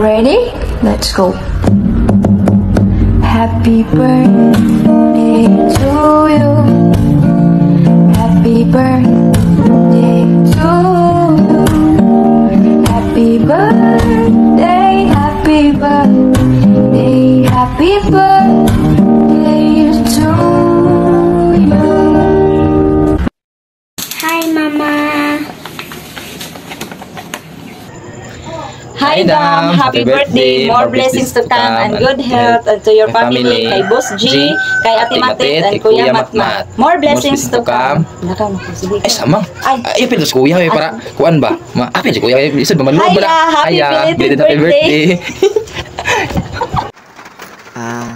Ready? Let's go. Happy birthday to you. Happy birthday to you. Happy birthday, happy birthday, happy birthday to you. Hi, Mama. Hi, Dam. Happy birthday. More blessings to come and good health and to your family. Kay Boss G, kay Ate Matit, and Kuya Matmat. More blessings to come. Nakaw na po. Sige. Ay, sama. Ay, pero sa kuya, para kuan ba? Apa si kuya? Isa ba manuwa ba? Happy belated birthday.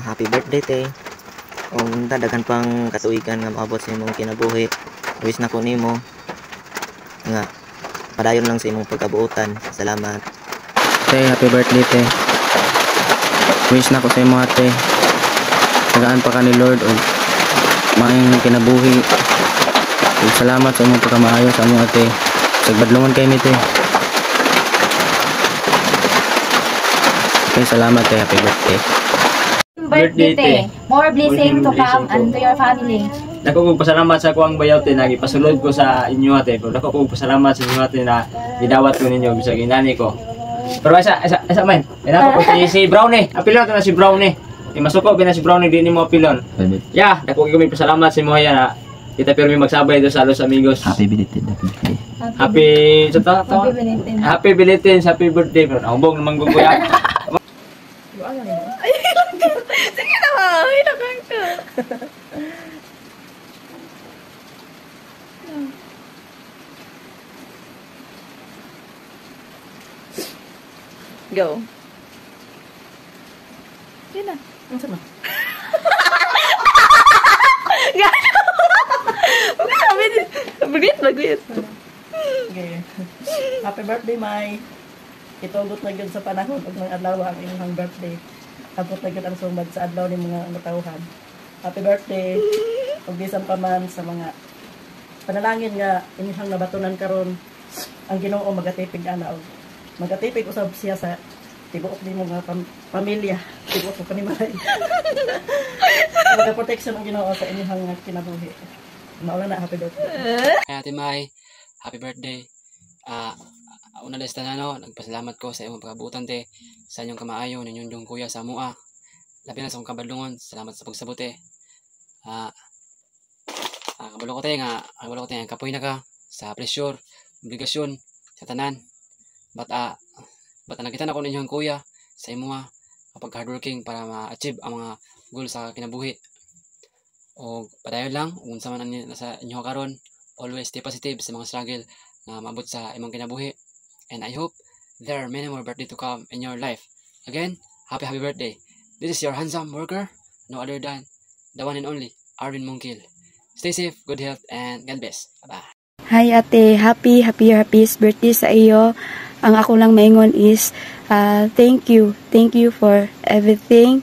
Happy birthday, te. Kung dadagan pang katuigan nga maabot sa imong kinabuhi, wish na ko nimo nga padayon lang sa imong pagkabuutan. Salamat. Te, happy birthday, te. Wish na ko sa imo, ate. Tagaan pa ka ni Lord o maing kinabuhi. Ug salamat sa imong pagkamaayo sa among ate. Sagbadlongan kay mi, te. Okay, salamat, te. Happy birthday. Birthday, te. More blessing to come and to your family. Dako kong pasalamat sa kuwang bayaw, te, nagipasulod ko sa inyo, ate. Pero dako kong pasalamat sa inyo, ate, na gidawat ko ninyo bisag inani ko. Pero isa man. Inako ko si Brownie. Apilon na si Brownie. Masuko na si Brownie, di ni mo apilon. Yeah, dako kami pasalamat sa imo na kita pirmi magsabay do sa Los Amigos. Happy belated birthday. Happy belated, happy birthday. Pero nahumbog naman ko kuya. Sige na, Ma. Hinakang ka. Go. Yan na. Ang sama. Gano. Bagwit. Okay. Happy birthday, Mai. Itugot na yun sa panahon ug ng adlaw ang inyong birthday. Tapos na yun ang sumad sa adlaw ni mga natauhan. Happy birthday. Ug bisan pa man sa mga panalangin nga inyong nabatunan karon ang Ginoo magatipig ana og magatipig usab siya sa tibuok nimo nga pamilya, tibuok pa ni May. Magaproteksyon ang Ginoo sa inyong kinabuhi. Maula na, happy birthday. Ate May, happy birthday. Una lista na nagpasalamat ko sa imong pagkabutan, te, sa inyong kamaayo ninyong kuya sa mua. Labi na sa akong kabadlungon, salamat sa pagsabuti. Kabalo ko te nga kapoy na ka sa pressure, obligasyon sa tanan. But nakita na ko ninyong kuya sa imong kapag hardworking para ma-achieve ang mga goal sa kinabuhi. O padayon lang unsa man nasa inyo karon, always stay positive sa mga struggle na maabot sa imong kinabuhi. And I hope there are many more birthday to come in your life. Again, happy birthday. This is your handsome worker, no other than the one and only Arvin Mungkil. Stay safe, good health, and God bless. Bye-bye. Hi ate, happy birthday sa iyo. Ang ako lang maingon is thank you for everything.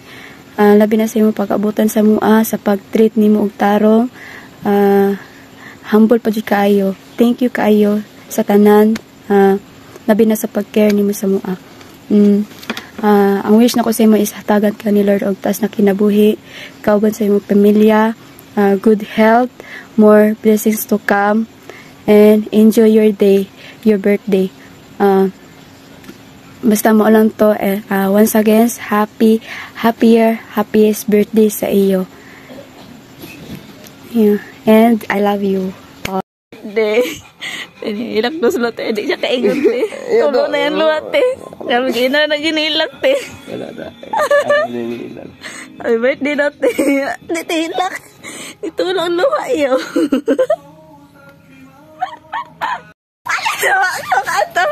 Labi na sa imo pag-abutan sa mua, sa pag-treat nimo og tarong. Humble pa jud kaayo. Thank you kaayo sa tanan. Labi na sa pag-care nimo sa mua. Ang wish nako sa imo is hatagan ka ni Lord og taas na kinabuhi, kauban sa imong pamilya, good health, more blessings to come, and enjoy your day, your birthday. Basta mo lang to, once again, happiest birthday sa iyo. Yeah. And I love you. Birthday. Ilak dos lo, te. Di siya kaingon, te. Tulo na yan luwa, te. Kami gina na ginilak, te. Wala na. Happy birthday na, te. Di, te, hilak. Itulong luwa, iyo.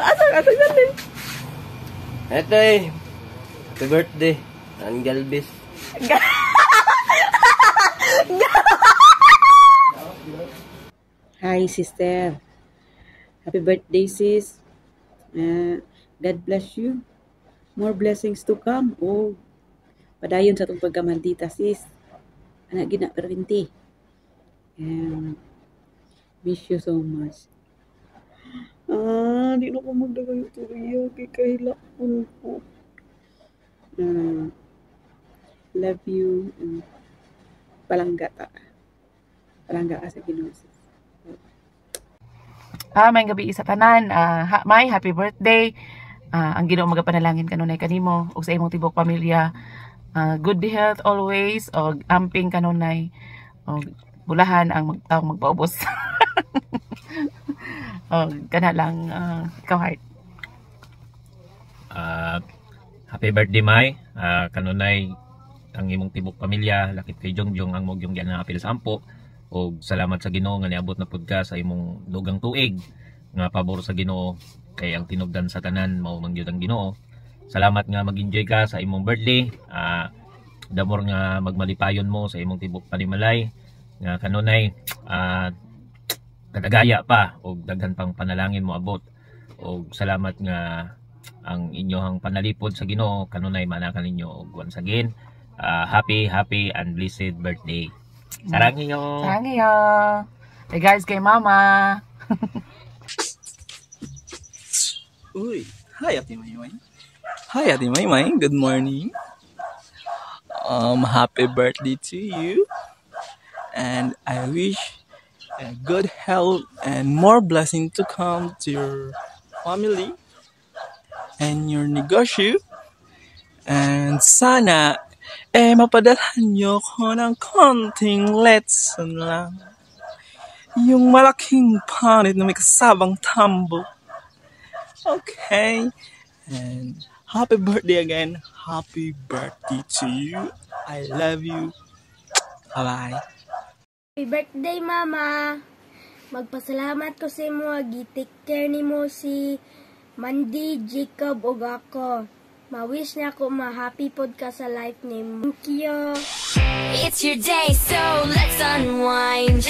Asang galing. Ito happy birthday. Ang Galbis. Hi, sister. Happy birthday, sis. God bless you. More blessings to come. Oh, padayon sa itong pagkamandita, sis. Anak gina perwinti. Miss you so much. Di na ko magdagayo tuloy. Kay kahilakon ko. Love you. Palangga ka sa Ginoo. May gabi sa tanan. May happy birthday. Ang Ginoo magapanalangin kanunay kanimo ug sa imong tibok pamilya. Good health always og amping kanunay og bulahan ang taong magpaubos. Kana lang ikaw heart. Happy birthday May. Kanunay ang imong tibok pamilya, lakit kay Jongjong ang mogyong yan na apil sa ampo. O salamat sa Ginoo nga niabot na pud ka sa imong dugang tuig nga pabor sa Ginoo kay ang tinubdan sa tanan mao man gyud ang Ginoo. Salamat nga mag-enjoy ka sa imong birthday. Damor nga magmalipayon mo sa imong tibok panimalay nga kanunay kadagaya pa og daghan pang panalangin mo abot. Og salamat nga ang inyong panalipod sa Ginoo kanunay manakan ninyo og once again happy and blessed birthday. Sarangiyo. Hey guys, kay mama. Uy, hi Ate Maymay. Hi Ate Maymay, good morning. Happy birthday to you. And I wish good health and more blessing to come to your family and your negosyo. And sana mapadalhan nyo ko ng konting lesson lang. Yung malaking panit na may kasabang tambo. Okay. And happy birthday again. Happy birthday to you. I love you. Bye-bye. Happy birthday, Mama. Magpasalamat ko sa imo. Gi-take care nimo si Mandy, Jacob, ug ako. Ma-wish na ako ma-happy pod ka sa life nimo. Thank you. It's your day, so let's unwind.